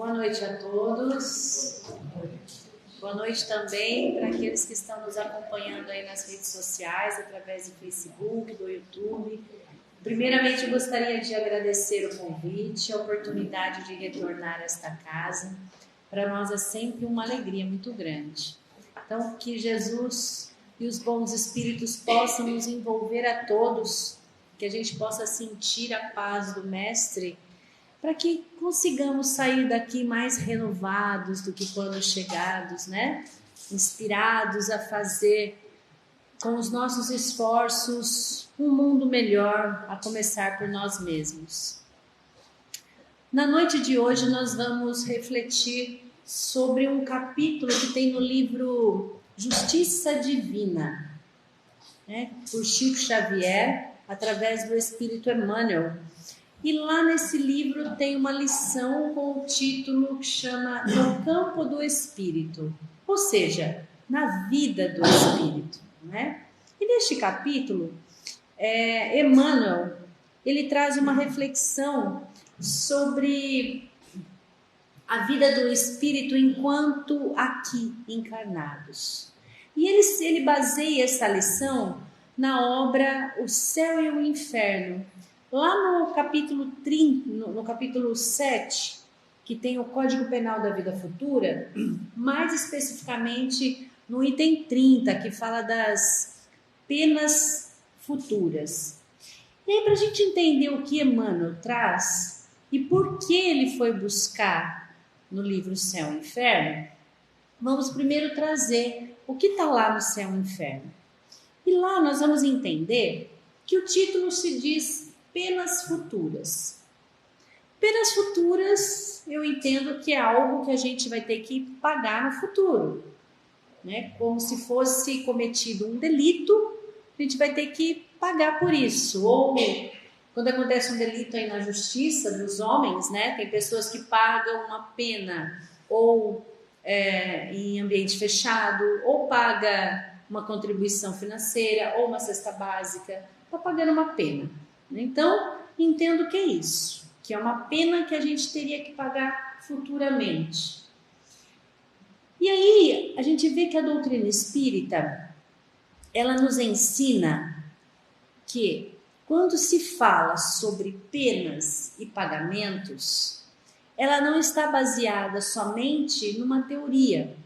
Boa noite a todos. Boa noite também para aqueles que estão nos acompanhando aí nas redes sociais, através do Facebook, do YouTube. Primeiramente, gostaria de agradecer o convite, a oportunidade de retornar a esta casa. Para nós é sempre uma alegria muito grande. Então, que Jesus e os bons espíritos possam nos envolver a todos, que a gente possa sentir a paz do Mestre, para que consigamos sair daqui mais renovados do que quando chegados, né? Inspirados a fazer com os nossos esforços um mundo melhor, a começar por nós mesmos. Na noite de hoje nós vamos refletir sobre um capítulo que tem no livro Justiça Divina, né? Por Chico Xavier, através do Espírito Emmanuel. E lá nesse livro tem uma lição com o título que chama No Campo do Espírito, ou seja, na vida do Espírito, né? E neste capítulo, Emmanuel, ele traz uma reflexão sobre a vida do Espírito enquanto aqui encarnados. E ele baseia essa lição na obra O Céu e o Inferno, lá no capítulo 30, no capítulo 7, que tem o Código Penal da Vida Futura, mais especificamente no item 30, que fala das penas futuras. E aí, para a gente entender o que Emmanuel traz e por que ele foi buscar no livro Céu e Inferno, vamos primeiro trazer o que está lá no Céu e Inferno. E lá nós vamos entender que o título se diz Penas futuras. Penas futuras, eu entendo que é algo que a gente vai ter que pagar no futuro, né? Como se fosse cometido um delito, a gente vai ter que pagar por isso. Ou quando acontece um delito aí na justiça dos homens, né? Tem pessoas que pagam uma pena, ou em ambiente fechado, ou paga uma contribuição financeira, ou uma cesta básica, está pagando uma pena. Então, entendo que é isso, que é uma pena que a gente teria que pagar futuramente. E aí, a gente vê que a doutrina espírita, ela nos ensina que quando se fala sobre penas e pagamentos, ela não está baseada somente numa teoria.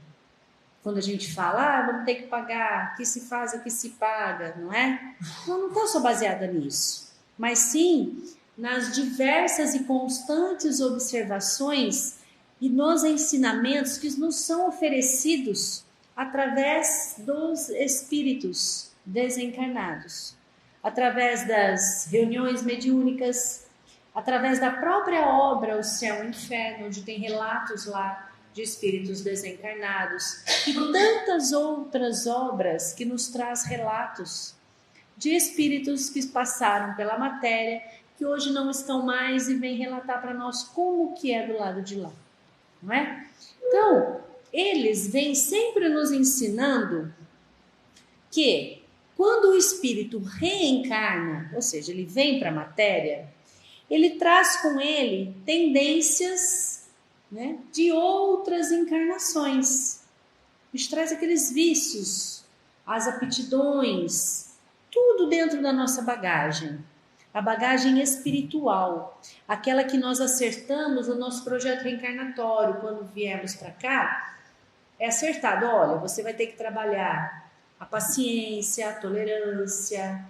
Quando a gente fala, vamos ter que pagar, o que se faz, o que se paga, não é? Não está só baseada nisso, mas sim nas diversas e constantes observações e nos ensinamentos que nos são oferecidos através dos espíritos desencarnados, através das reuniões mediúnicas, através da própria obra O Céu e o Inferno, onde tem relatos lá de espíritos desencarnados, e tantas outras obras que nos traz relatos de espíritos que passaram pela matéria, que hoje não estão mais e vêm relatar para nós como que é do lado de lá, não é? Então, eles vêm sempre nos ensinando que quando o espírito reencarna, ou seja, ele vem para a matéria, ele traz com ele tendências, né, de outras encarnações. A gente traz aqueles vícios, as aptidões, tudo dentro da nossa bagagem. A bagagem espiritual, aquela que nós acertamos no nosso projeto reencarnatório, quando viemos para cá, é acertado. Olha, você vai ter que trabalhar a paciência, a tolerância,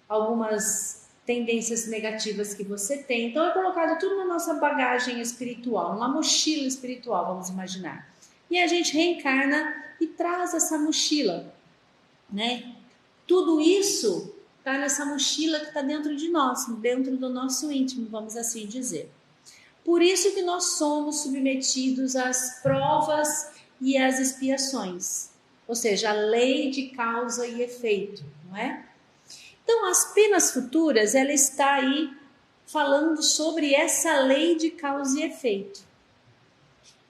algumas tendências negativas que você tem. Então é colocado tudo na nossa bagagem espiritual, numa mochila espiritual, vamos imaginar. E a gente reencarna e traz essa mochila, né? Tudo isso está nessa mochila que está dentro de nós, dentro do nosso íntimo, vamos assim dizer. Por isso que nós somos submetidos às provas e às expiações, ou seja, a lei de causa e efeito, não é? Então, as penas futuras, ela está aí falando sobre essa lei de causa e efeito.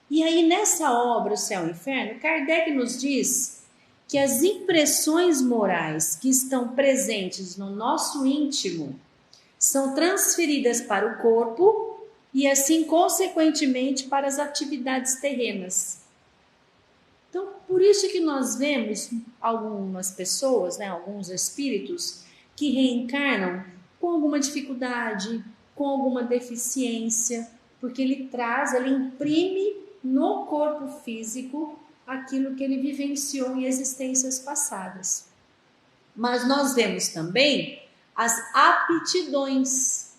E aí, nessa obra, O Céu e o Inferno, Kardec nos diz que as impressões morais que estão presentes no nosso íntimo são transferidas para o corpo e assim, consequentemente, para as atividades terrenas. Então, por isso que nós vemos algumas pessoas, né, alguns espíritos que reencarnam com alguma dificuldade, com alguma deficiência, porque ele imprime no corpo físico aquilo que ele vivenciou em existências passadas. Mas nós vemos também as aptidões,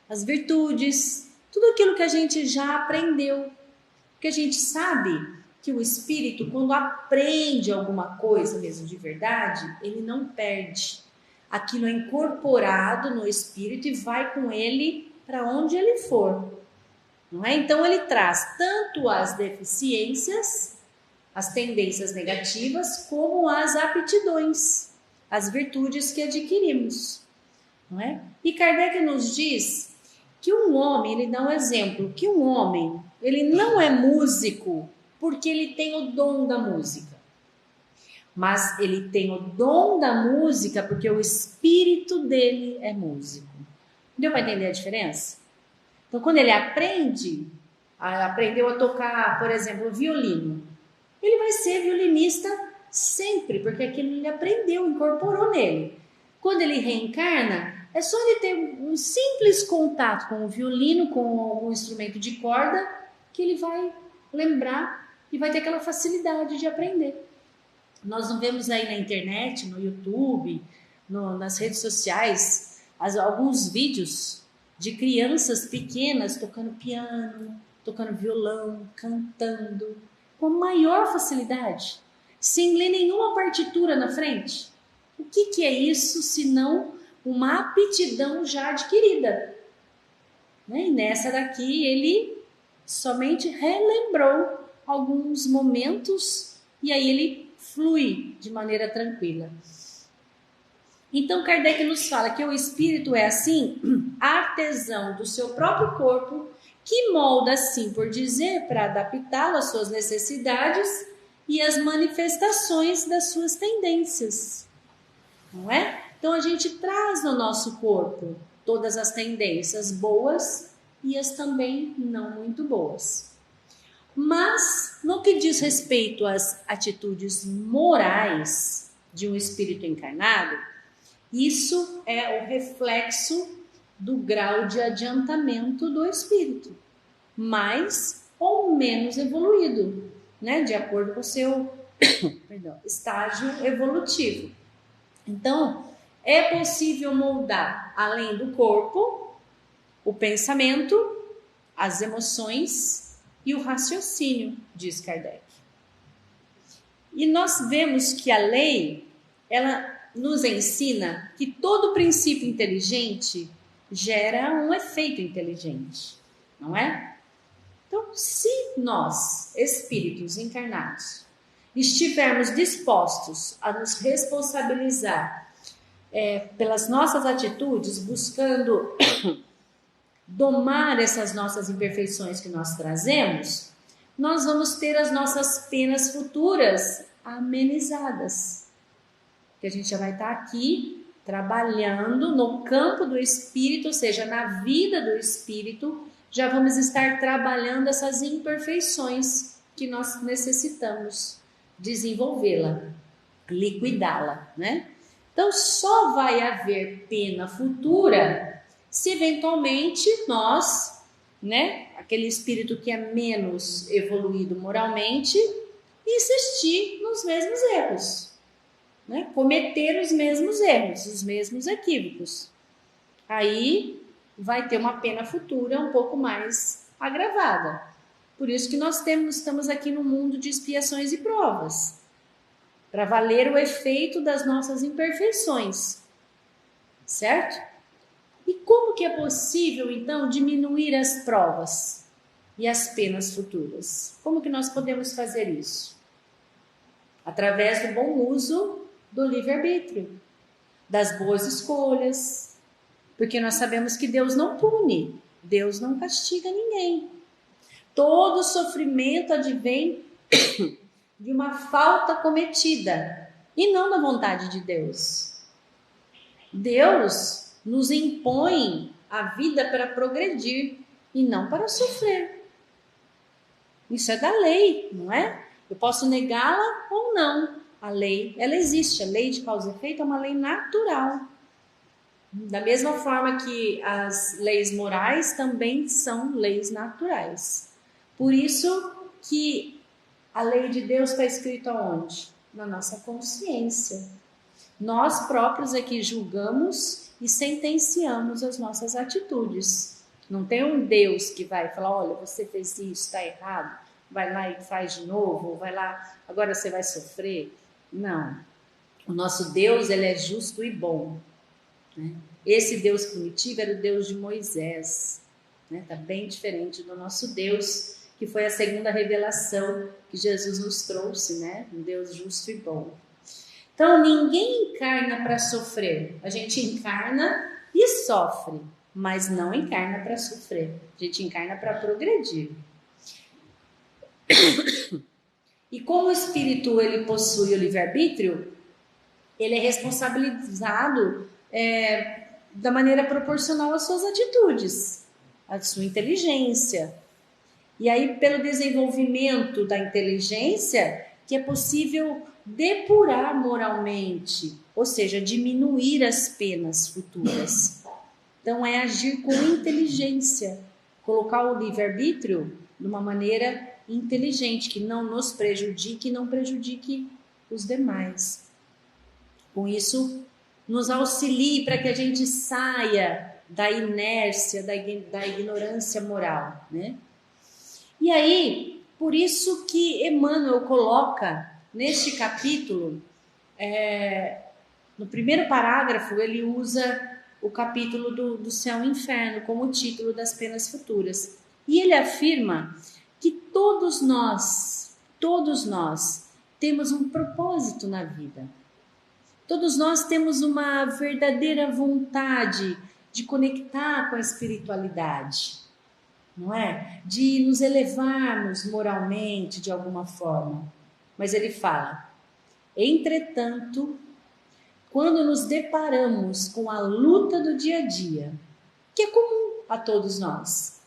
as virtudes, tudo aquilo que a gente já aprendeu. Porque a gente sabe que o espírito, quando aprende alguma coisa mesmo de verdade, ele não perde. Aquilo é incorporado no espírito e vai com ele para onde ele for. Não é? Então ele traz tanto as deficiências, as tendências negativas, como as aptidões, as virtudes que adquirimos. Não é? E Kardec nos diz que um homem, ele dá um exemplo, que um homem, ele não é músico porque ele tem o dom da música. Mas ele tem o dom da música porque o espírito dele é músico. Deu para entender a diferença? Então, quando ele aprendeu a tocar, por exemplo, violino, ele vai ser violinista sempre, porque aquilo ele aprendeu, incorporou nele. Quando ele reencarna, é só ele ter um simples contato com o violino, com algum instrumento de corda, que ele vai lembrar e vai ter aquela facilidade de aprender. Nós não vemos aí na internet, no YouTube, nas redes sociais, alguns vídeos de crianças pequenas tocando piano, tocando violão, cantando, com maior facilidade, sem ler nenhuma partitura na frente. O que é isso, senão uma aptidão já adquirida? E nessa daqui ele somente relembrou alguns momentos e aí ele flui de maneira tranquila. Então Kardec nos fala que o espírito é assim, artesão do seu próprio corpo, que molda, assim por dizer, para adaptá-lo às suas necessidades e às manifestações das suas tendências. Não é? Então a gente traz no nosso corpo todas as tendências boas e as também não muito boas. Mas no que diz respeito às atitudes morais de um espírito encarnado, isso é o reflexo do grau de adiantamento do espírito, mais ou menos evoluído, né? De acordo com o seu estágio evolutivo. Então, é possível moldar, além do corpo, o pensamento, as emoções e o raciocínio, diz Kardec. E nós vemos que a lei, ela nos ensina que todo princípio inteligente gera um efeito inteligente, não é? Então, se nós, espíritos encarnados, estivermos dispostos a nos responsabilizar pelas nossas atitudes, buscando domar essas nossas imperfeições que nós trazemos, nós vamos ter as nossas penas futuras amenizadas. Que a gente já vai estar aqui trabalhando no campo do espírito, ou seja, na vida do espírito, já vamos estar trabalhando essas imperfeições que nós necessitamos desenvolvê-la, liquidá-la, né? Então, só vai haver pena futura se eventualmente nós, né, aquele espírito que é menos evoluído moralmente, insistir nos mesmos erros, né? Cometer os mesmos erros, os mesmos equívocos. Aí vai ter uma pena futura um pouco mais agravada. Por isso que nós estamos aqui no mundo de expiações e provas, para valer o efeito das nossas imperfeições, certo? E como que é possível, então, diminuir as provas e as penas futuras? Como que nós podemos fazer isso? Através do bom uso do livre-arbítrio, das boas escolhas, porque nós sabemos que Deus não pune, Deus não castiga ninguém. Todo sofrimento advém de uma falta cometida e não da vontade de Deus. Deus nos impõe a vida para progredir, e não para sofrer. Isso é da lei, não é? Eu posso negá-la ou não. A lei, ela existe. A lei de causa e efeito é uma lei natural. Da mesma forma que as leis morais também são leis naturais. Por isso que a lei de Deus está escrita onde? Na nossa consciência. Nós próprios aqui julgamos e sentenciamos as nossas atitudes. Não tem um Deus que vai falar, olha, você fez isso, está errado, vai lá e faz de novo, ou vai lá, agora você vai sofrer. Não. O nosso Deus, ele é justo e bom. Né? Esse Deus punitivo era o Deus de Moisés. Está bem diferente do nosso Deus, que foi a segunda revelação que Jesus nos trouxe, né? Um Deus justo e bom. Então, ninguém encarna para sofrer. A gente encarna e sofre, mas não encarna para sofrer. A gente encarna para progredir. E como o espírito ele possui o livre-arbítrio, ele é responsabilizado da maneira proporcional às suas atitudes, à sua inteligência. E aí, pelo desenvolvimento da inteligência, que é possível depurar moralmente, ou seja, diminuir as penas futuras. Então, é agir com inteligência, colocar o livre-arbítrio de uma maneira inteligente, que não nos prejudique e não prejudique os demais. Com isso, nos auxilie para que a gente saia da inércia, da ignorância moral, né? E aí, por isso que Emmanuel coloca neste capítulo, no primeiro parágrafo, ele usa o capítulo do céu e inferno como título das penas futuras. E ele afirma que todos nós temos um propósito na vida. Todos nós temos uma verdadeira vontade de conectar com a espiritualidade, não é? De nos elevarmos moralmente de alguma forma. Mas ele fala, entretanto, quando nos deparamos com a luta do dia a dia, que é comum a todos nós,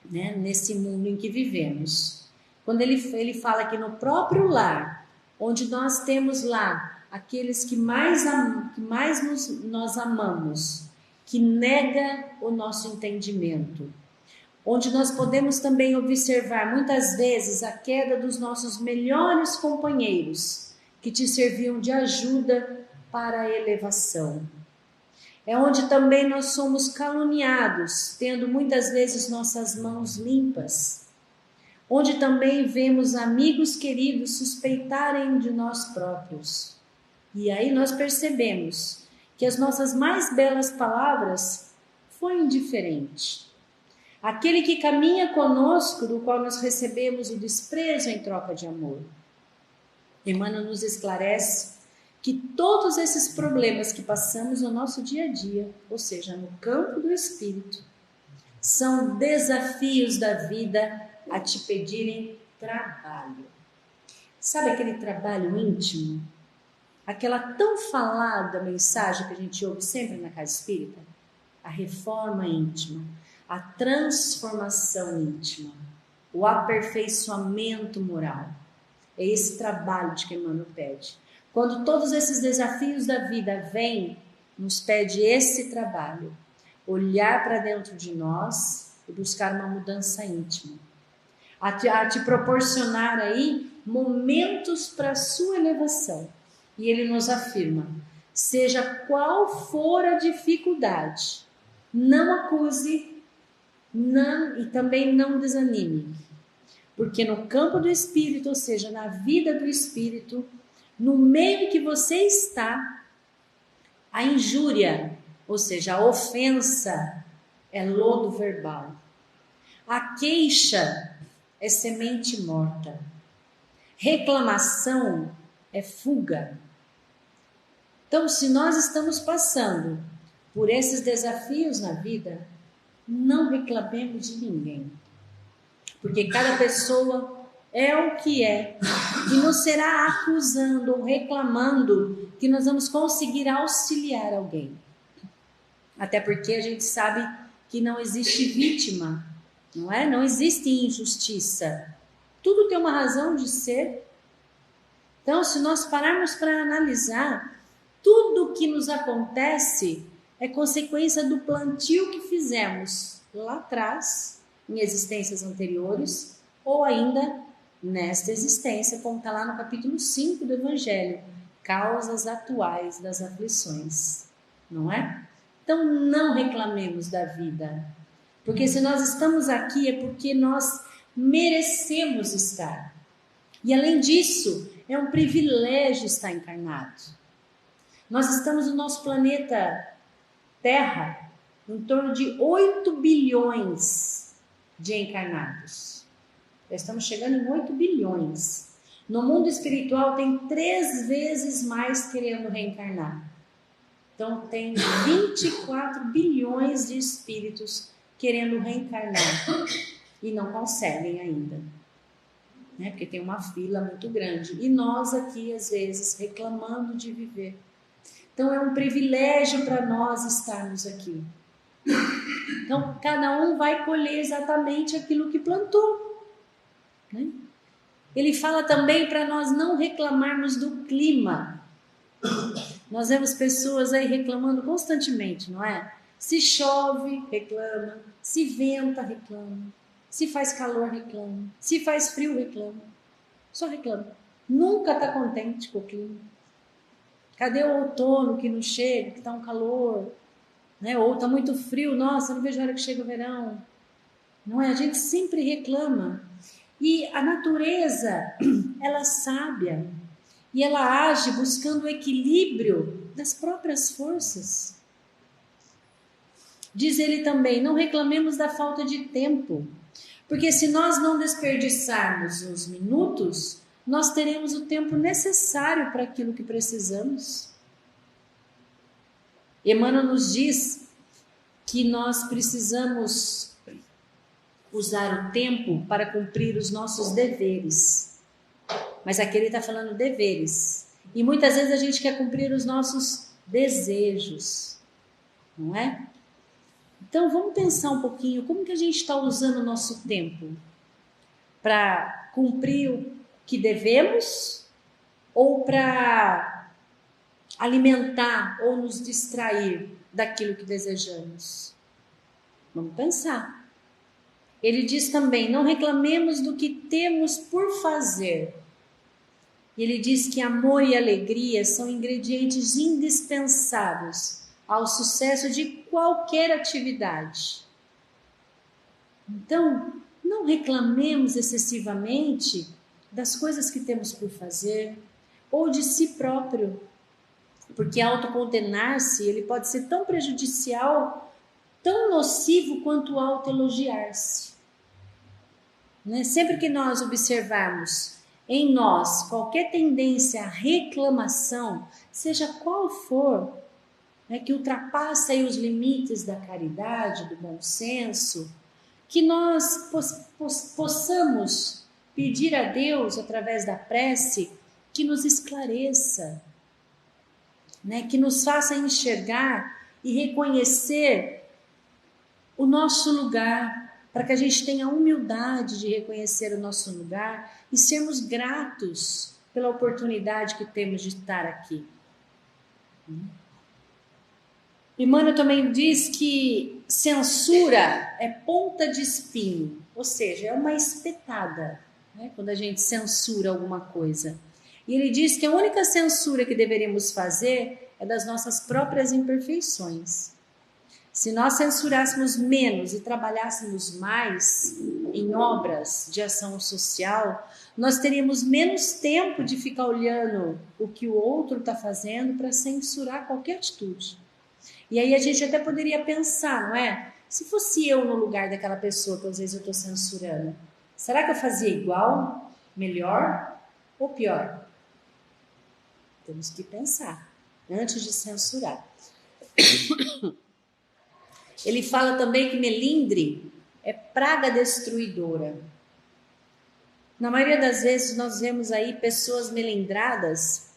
né? Nesse mundo em que vivemos, quando ele fala que no próprio lar, onde nós temos lá aqueles que mais nós amamos, que nega o nosso entendimento, onde nós podemos também observar muitas vezes a queda dos nossos melhores companheiros, que te serviam de ajuda para a elevação. É onde também nós somos caluniados, tendo muitas vezes nossas mãos limpas. Onde também vemos amigos queridos suspeitarem de nós próprios. E aí nós percebemos que as nossas mais belas palavras foi indiferente. Aquele que caminha conosco, do qual nós recebemos o desprezo em troca de amor. Emmanuel nos esclarece que todos esses problemas que passamos no nosso dia a dia, ou seja, no campo do espírito, são desafios da vida a te pedirem trabalho. Sabe aquele trabalho íntimo? Aquela tão falada mensagem que a gente ouve sempre na casa espírita? A reforma íntima, a transformação íntima, o aperfeiçoamento moral. É esse trabalho de que Emmanuel pede. Quando todos esses desafios da vida vêm, nos pede esse trabalho. Olhar para dentro de nós e buscar uma mudança íntima. A te proporcionar aí momentos para a sua elevação. E ele nos afirma, seja qual for a dificuldade, não acuse, e também não desanime. Porque no campo do espírito, ou seja, na vida do espírito, no meio em que você está, a injúria, ou seja, a ofensa, é lodo verbal. A queixa é semente morta. Reclamação é fuga. Então, se nós estamos passando por esses desafios na vida, não reclamemos de ninguém. Porque cada pessoa é o que é. E não será acusando ou reclamando que nós vamos conseguir auxiliar alguém. Até porque a gente sabe que não existe vítima, não é? Não existe injustiça. Tudo tem uma razão de ser. Então, se nós pararmos para analisar, tudo que nos acontece é consequência do plantio que fizemos lá atrás, em existências anteriores, ou ainda nesta existência, como está lá no capítulo 5 do Evangelho, causas atuais das aflições, não é? Então, não reclamemos da vida, porque se nós estamos aqui é porque nós merecemos estar. E além disso, é um privilégio estar encarnado. Nós estamos no nosso planeta Terra, em torno de 8 bilhões de encarnados. Já estamos chegando em 8 bilhões. No mundo espiritual tem 3 vezes mais querendo reencarnar. Então tem 24 bilhões de espíritos querendo reencarnar e não conseguem ainda. Né? Porque tem uma fila muito grande. E nós aqui, às vezes, reclamando de viver. Então, é um privilégio para nós estarmos aqui. Então, cada um vai colher exatamente aquilo que plantou. Né? Ele fala também para nós não reclamarmos do clima. Nós vemos pessoas aí reclamando constantemente, não é? Se chove, reclama. Se venta, reclama. Se faz calor, reclama. Se faz frio, reclama. Só reclama. Nunca está contente com o clima. Cadê o outono que não chega, que está um calor? Né? Ou está muito frio, nossa, não vejo a hora que chega o verão. Não é? A gente sempre reclama. E a natureza, ela é sábia. E ela age buscando o equilíbrio das próprias forças. Diz ele também, não reclamemos da falta de tempo. Porque se nós não desperdiçarmos os minutos, nós teremos o tempo necessário para aquilo que precisamos. Emmanuel nos diz que nós precisamos usar o tempo para cumprir os nossos deveres. Mas aqui ele está falando deveres. E muitas vezes a gente quer cumprir os nossos desejos, não é? Então vamos pensar um pouquinho como que a gente está usando o nosso tempo para cumprir o que devemos ou para alimentar ou nos distrair daquilo que desejamos. Vamos pensar. Ele diz também, não reclamemos do que temos por fazer. Ele diz que amor e alegria são ingredientes indispensáveis ao sucesso de qualquer atividade. Então, não reclamemos excessivamente das coisas que temos por fazer ou de si próprio, porque autocondenar-se ele pode ser tão prejudicial, tão nocivo quanto autoelogiar-se. Né? Sempre que nós observarmos em nós qualquer tendência à reclamação, seja qual for, né, que ultrapassa aí os limites da caridade, do bom senso, que nós possamos pedir a Deus, através da prece, que nos esclareça, né, que nos faça enxergar e reconhecer o nosso lugar, para que a gente tenha a humildade de reconhecer o nosso lugar e sermos gratos pela oportunidade que temos de estar aqui. Emmanuel também diz que censura é ponta de espinho, ou seja, é uma espetada, né, quando a gente censura alguma coisa. E ele diz que a única censura que deveríamos fazer é das nossas próprias imperfeições. Se nós censurássemos menos e trabalhássemos mais em obras de ação social, nós teríamos menos tempo de ficar olhando o que o outro está fazendo para censurar qualquer atitude. E aí a gente até poderia pensar, não é? Se fosse eu no lugar daquela pessoa que às vezes eu estou censurando, será que eu fazia igual, melhor ou pior? Temos que pensar antes de censurar. Ele fala também que melindre é praga destruidora. Na maioria das vezes nós vemos aí pessoas melindradas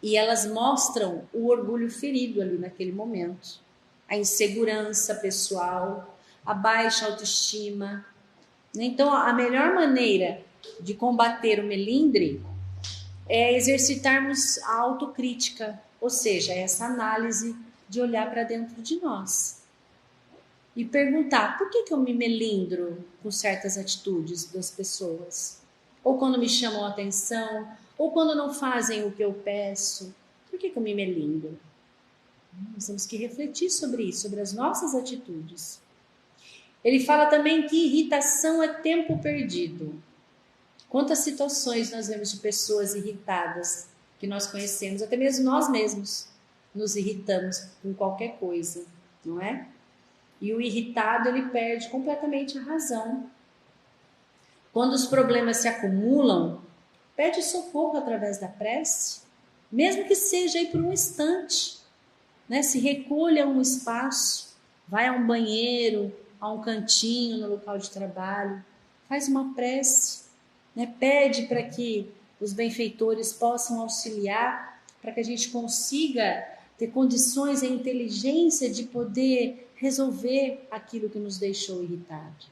e elas mostram o orgulho ferido ali naquele momento. a insegurança pessoal, a baixa autoestima. Então, a melhor maneira de combater o melindre é exercitarmos a autocrítica, ou seja, essa análise de olhar para dentro de nós e perguntar: por que eu me melindro com certas atitudes das pessoas? Ou quando me chamam a atenção, ou quando não fazem o que eu peço, por que eu me melindro? Nós temos que refletir sobre isso, sobre as nossas atitudes. Ele fala também que irritação é tempo perdido. Quantas situações nós vemos de pessoas irritadas que nós conhecemos, até mesmo nós mesmos nos irritamos com qualquer coisa, não é? E o irritado, ele perde completamente a razão. Quando os problemas se acumulam, pede socorro através da prece, mesmo que seja aí por um instante, né? Se recolha a um espaço, vai a um banheiro, a um cantinho no local de trabalho, faz uma prece, né? Pede para que os benfeitores possam auxiliar, para que a gente consiga ter condições e inteligência de poder resolver aquilo que nos deixou irritado.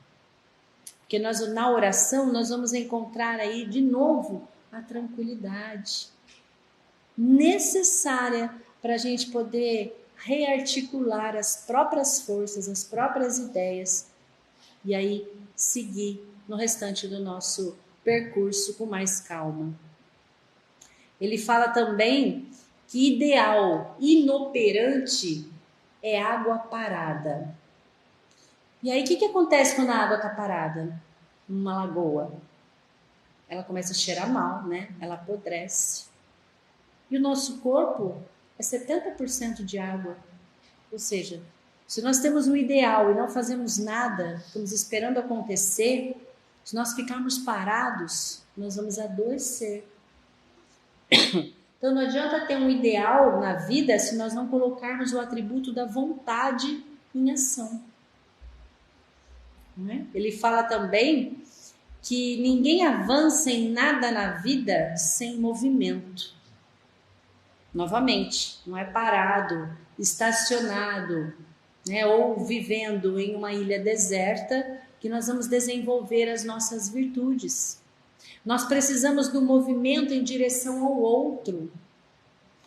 Porque na oração nós vamos encontrar aí de novo a tranquilidade necessária para a gente poder rearticular as próprias forças, as próprias ideias e aí seguir no restante do nosso percurso com mais calma. Ele fala também que ideal inoperante é água parada. E aí o que acontece quando a água está parada numa lagoa? Ela começa a cheirar mal, né? Ela apodrece. E o nosso corpo é 70% de água. Ou seja, se nós temos um ideal e não fazemos nada, estamos esperando acontecer, se nós ficarmos parados, nós vamos adoecer. Então não adianta ter um ideal na vida se nós não colocarmos o atributo da vontade em ação. Não é? Ele fala também que ninguém avança em nada na vida sem movimento. Novamente, não é parado, estacionado, né, ou vivendo em uma ilha deserta que nós vamos desenvolver as nossas virtudes. Nós precisamos do movimento em direção ao outro,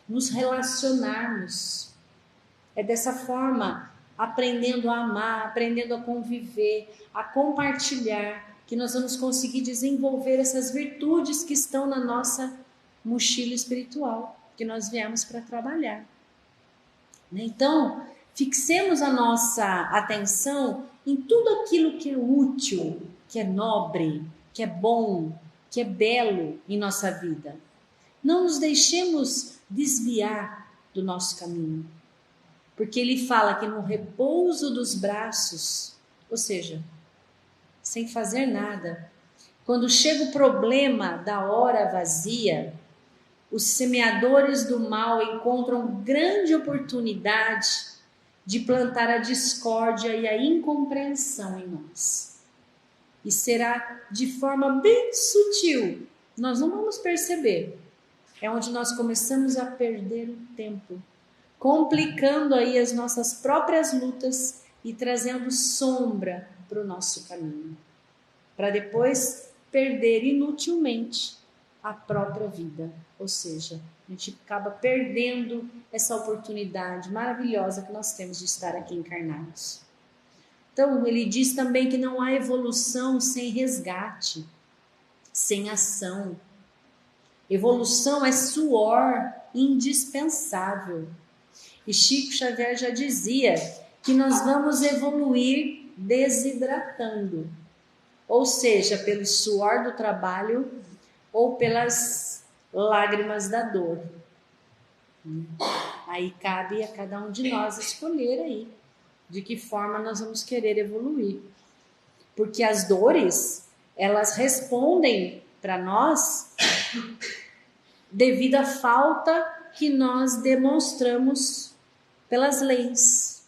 nos relacionarmos. É dessa forma, aprendendo a amar, aprendendo a conviver, a compartilhar, que nós vamos conseguir desenvolver essas virtudes que estão na nossa mochila espiritual, que nós viemos para trabalhar. Então, fixemos a nossa atenção em tudo aquilo que é útil, que é nobre, que é bom, que é belo em nossa vida. Não nos deixemos desviar do nosso caminho, porque ele fala que no repouso dos braços, ou seja, sem fazer nada, quando chega o problema da hora vazia, os semeadores do mal encontram grande oportunidade de plantar a discórdia e a incompreensão em nós. E será de forma bem sutil, nós não vamos perceber. É onde nós começamos a perder o tempo, complicando aí as nossas próprias lutas e trazendo sombra para o nosso caminho, para depois perder inutilmente a própria vida. Ou seja, a gente acaba perdendo essa oportunidade maravilhosa que nós temos de estar aqui encarnados. Então, ele diz também que não há evolução sem resgate, sem ação. Evolução é suor indispensável. E Chico Xavier já dizia que nós vamos evoluir desidratando, ou seja, pelo suor do trabalho ou pelas lágrimas da dor. Aí cabe a cada um de nós escolher aí de que forma nós vamos querer evoluir. Porque as dores, elas respondem para nós devido à falta que nós demonstramos pelas leis,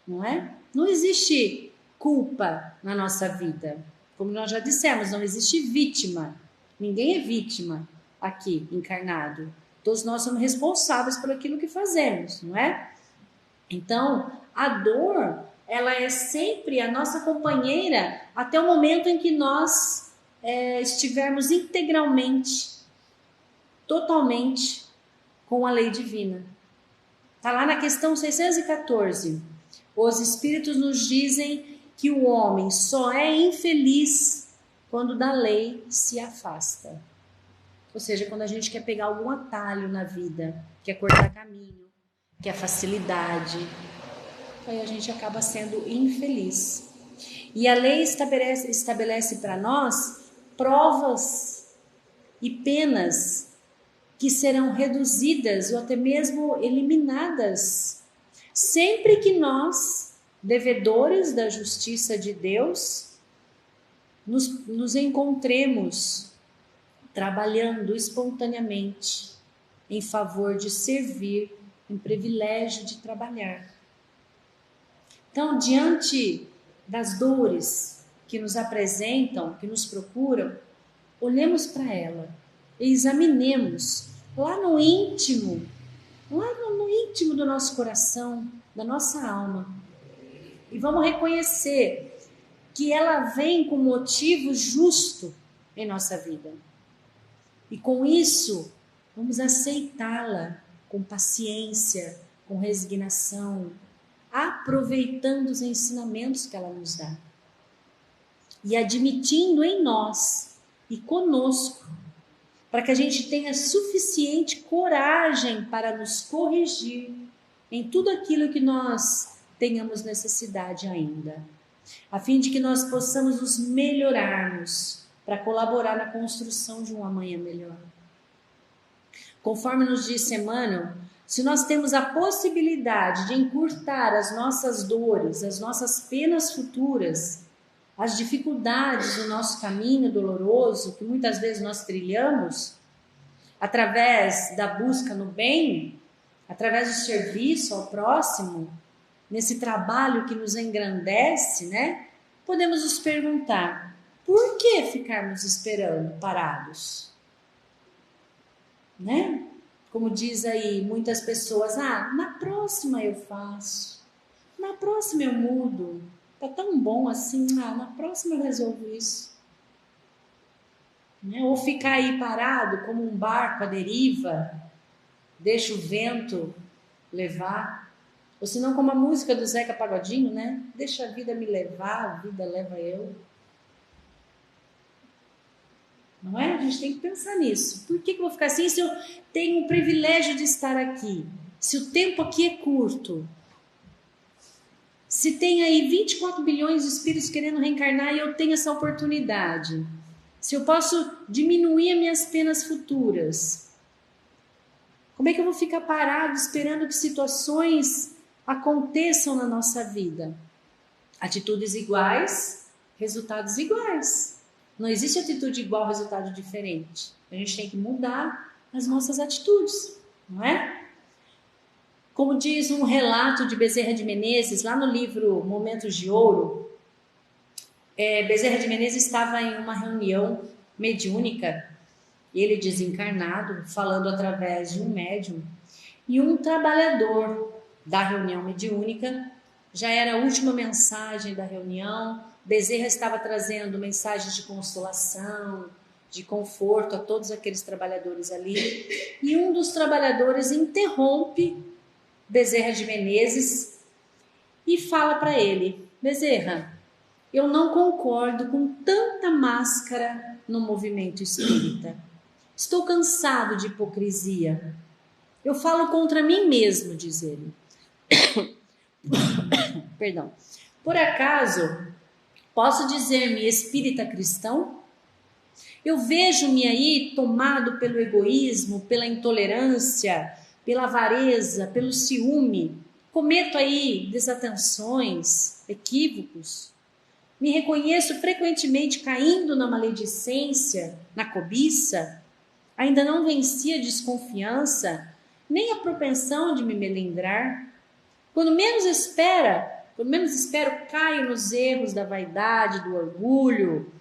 não é? Não existe culpa na nossa vida. Como nós já dissemos, não existe vítima. Ninguém é vítima aqui, encarnado. Todos nós somos responsáveis por aquilo que fazemos, não é? Então, A dor, ela é sempre a nossa companheira até o momento em que nós estivermos integralmente, totalmente com a lei divina. Está lá na questão 614. Os Espíritos nos dizem que o homem só é infeliz quando da lei se afasta. Ou seja, quando a gente quer pegar algum atalho na vida, quer cortar caminho, quer facilidade, aí a gente acaba sendo infeliz. E a lei estabelece para nós provas e penas que serão reduzidas ou até mesmo eliminadas, sempre que nós, devedores da justiça de Deus, nos encontremos trabalhando espontaneamente em favor de servir, em privilégio de trabalhar. Então, diante das dores que nos apresentam, que nos procuram, olhemos para ela e examinemos lá no íntimo do nosso coração, da nossa alma. E vamos reconhecer que ela vem com motivo justo em nossa vida. E com isso, vamos aceitá-la com paciência, com resignação, aproveitando os ensinamentos que ela nos dá. E admitindo em nós e conosco, para que a gente tenha suficiente coragem para nos corrigir em tudo aquilo que nós tenhamos necessidade ainda, a fim de que nós possamos nos melhorarmos para colaborar na construção de um amanhã melhor. Conforme nos disse Emmanuel, se nós temos a possibilidade de encurtar as nossas dores, as nossas penas futuras, as dificuldades do nosso caminho doloroso, que muitas vezes nós trilhamos, através da busca no bem, através do serviço ao próximo, nesse trabalho que nos engrandece, né? Podemos nos perguntar, por que ficarmos esperando parados? Né? Como diz aí muitas pessoas, na próxima eu faço, na próxima eu mudo, tá tão bom assim, na próxima eu resolvo isso. Né? Ou ficar aí parado como um barco à deriva, deixa o vento levar. Ou senão como a música do Zeca Pagodinho, né? Deixa a vida me levar, a vida leva eu. Não é? A gente tem que pensar nisso. Por que eu vou ficar assim se eu tenho o privilégio de estar aqui? Se o tempo aqui é curto. Se tem aí 24 bilhões de espíritos querendo reencarnar e eu tenho essa oportunidade. Se eu posso diminuir as minhas penas futuras. Como é que eu vou ficar parado esperando que situações aconteçam na nossa vida? Atitudes iguais, resultados iguais. Não existe atitude igual, resultado diferente. A gente tem que mudar as nossas atitudes, não é? Como diz um relato de Bezerra de Menezes, lá no livro Momentos de Ouro, Bezerra de Menezes estava em uma reunião mediúnica, ele desencarnado, falando através de um médium, e um trabalhador da reunião mediúnica, já era a última mensagem da reunião, Bezerra estava trazendo mensagens de consolação, de conforto a todos aqueles trabalhadores ali, e um dos trabalhadores interrompe Bezerra de Menezes e fala para ele: Bezerra, eu não concordo com tanta máscara no movimento espírita. Estou cansado de hipocrisia. Eu falo contra mim mesmo, diz ele. Perdão. Por acaso, posso dizer-me espírita cristão? Eu vejo-me aí tomado pelo egoísmo, pela intolerância, pela avareza, pelo ciúme. Cometo aí desatenções, equívocos. Me reconheço frequentemente caindo na maledicência, na cobiça. Ainda não venci a desconfiança, nem a propensão de me melindrar. Quando menos espero, caio nos erros da vaidade, do orgulho,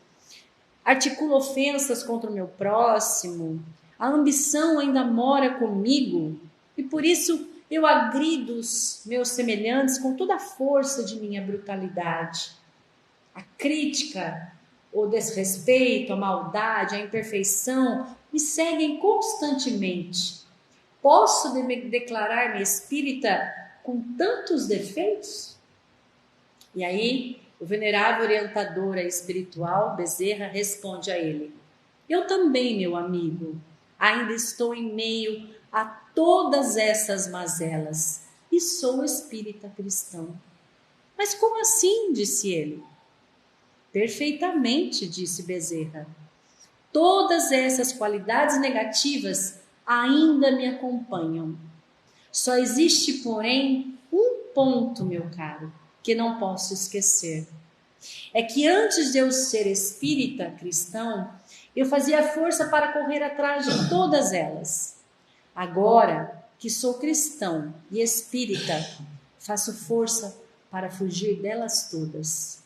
articulo ofensas contra o meu próximo, a ambição ainda mora comigo e por isso eu agrido os meus semelhantes com toda a força de minha brutalidade. A crítica, o desrespeito, a maldade, a imperfeição me seguem constantemente. Posso declarar-me espírita com tantos defeitos? E aí, o venerável orientador espiritual, Bezerra, responde a ele: eu também, meu amigo, ainda estou em meio a todas essas mazelas e sou espírita cristão. Mas como assim? Disse ele. Perfeitamente, disse Bezerra. Todas essas qualidades negativas ainda me acompanham. Só existe, porém, um ponto, meu caro, que não posso esquecer. É que antes de eu ser espírita cristão, eu fazia força para correr atrás de todas elas. Agora que sou cristão e espírita, faço força para fugir delas todas.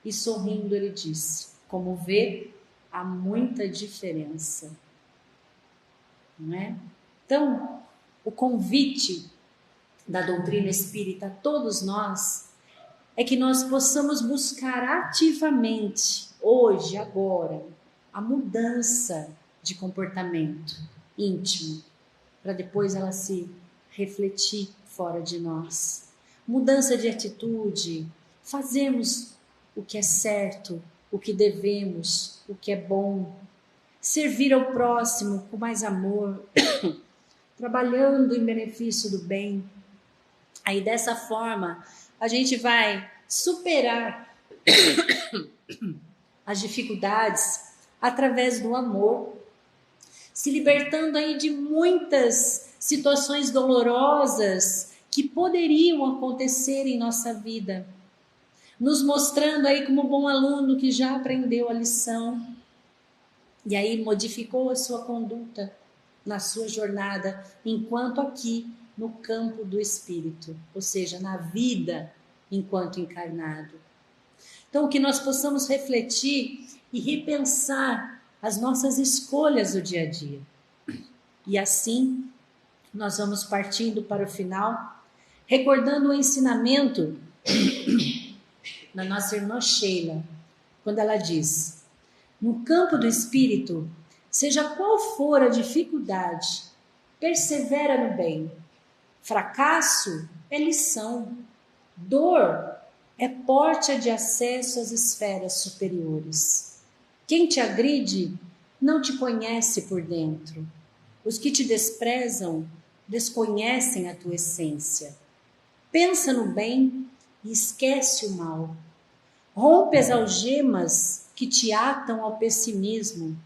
E sorrindo ele disse: como vê, há muita diferença. Não é? Então, o convite da doutrina espírita a todos nós é que nós possamos buscar ativamente, hoje, agora, a mudança de comportamento íntimo, para depois ela se refletir fora de nós. Mudança de atitude, fazemos o que é certo, o que devemos, o que é bom, servir ao próximo com mais amor, trabalhando em benefício do bem. Aí dessa forma a gente vai superar as dificuldades através do amor, se libertando aí de muitas situações dolorosas que poderiam acontecer em nossa vida, nos mostrando aí como bom aluno que já aprendeu a lição e aí modificou a sua conduta na sua jornada enquanto aqui no campo do espírito, ou seja, na vida enquanto encarnado. Então, que nós possamos refletir e repensar as nossas escolhas do dia a dia. E assim, nós vamos partindo para o final, recordando o ensinamento da nossa irmã Sheila, quando ela diz: no campo do espírito, seja qual for a dificuldade, persevera no bem. Fracasso é lição. Dor é porta de acesso às esferas superiores. Quem te agride não te conhece por dentro. Os que te desprezam desconhecem a tua essência. Pensa no bem e esquece o mal. Rompe as algemas que te atam ao pessimismo.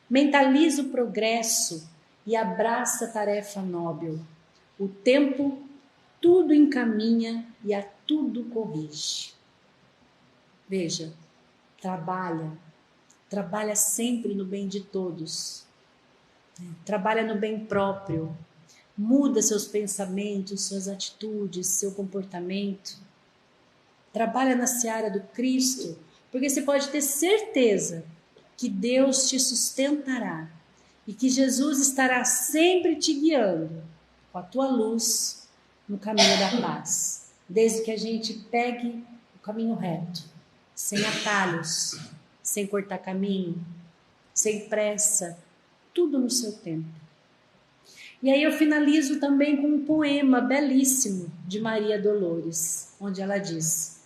Mentaliza o progresso e abraça a tarefa nóbil. O tempo tudo encaminha e a tudo corrige. Veja, trabalha sempre no bem de todos. Trabalha no bem próprio. Muda seus pensamentos, suas atitudes, seu comportamento. Trabalha na seara do Cristo, porque você pode ter certeza que Deus te sustentará e que Jesus estará sempre te guiando com a tua luz no caminho da paz, desde que a gente pegue o caminho reto, sem atalhos, sem cortar caminho, sem pressa, tudo no seu tempo. E aí eu finalizo também com um poema belíssimo de Maria Dolores, onde ela diz: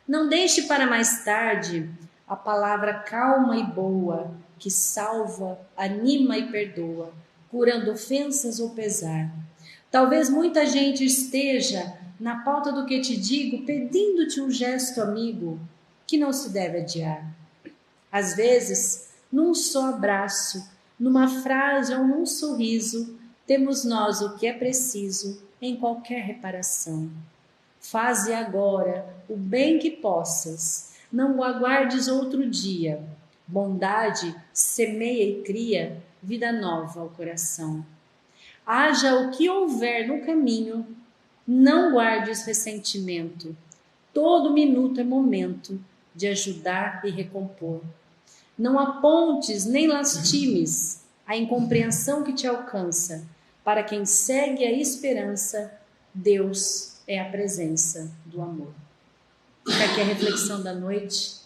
não deixe para mais tarde a palavra calma e boa, que salva, anima e perdoa, curando ofensas ou pesar. Talvez muita gente esteja, na pauta do que te digo, pedindo-te um gesto amigo, que não se deve adiar. Às vezes, num só abraço, numa frase ou num sorriso, temos nós o que é preciso em qualquer reparação. Faze agora o bem que possas, não o aguardes outro dia. Bondade semeia e cria vida nova ao coração. Haja o que houver no caminho, não guardes ressentimento. Todo minuto é momento de ajudar e recompor. Não apontes nem lastimes a incompreensão que te alcança. Para quem segue a esperança, Deus é a presença do amor. Fica aqui a reflexão da noite.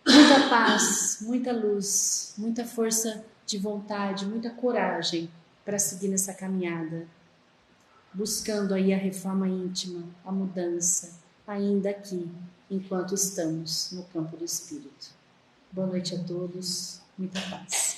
Muita paz, muita luz, muita força de vontade, muita coragem para seguir nessa caminhada, buscando aí a reforma íntima, a mudança, ainda aqui, enquanto estamos no campo do Espírito. Boa noite a todos, muita paz.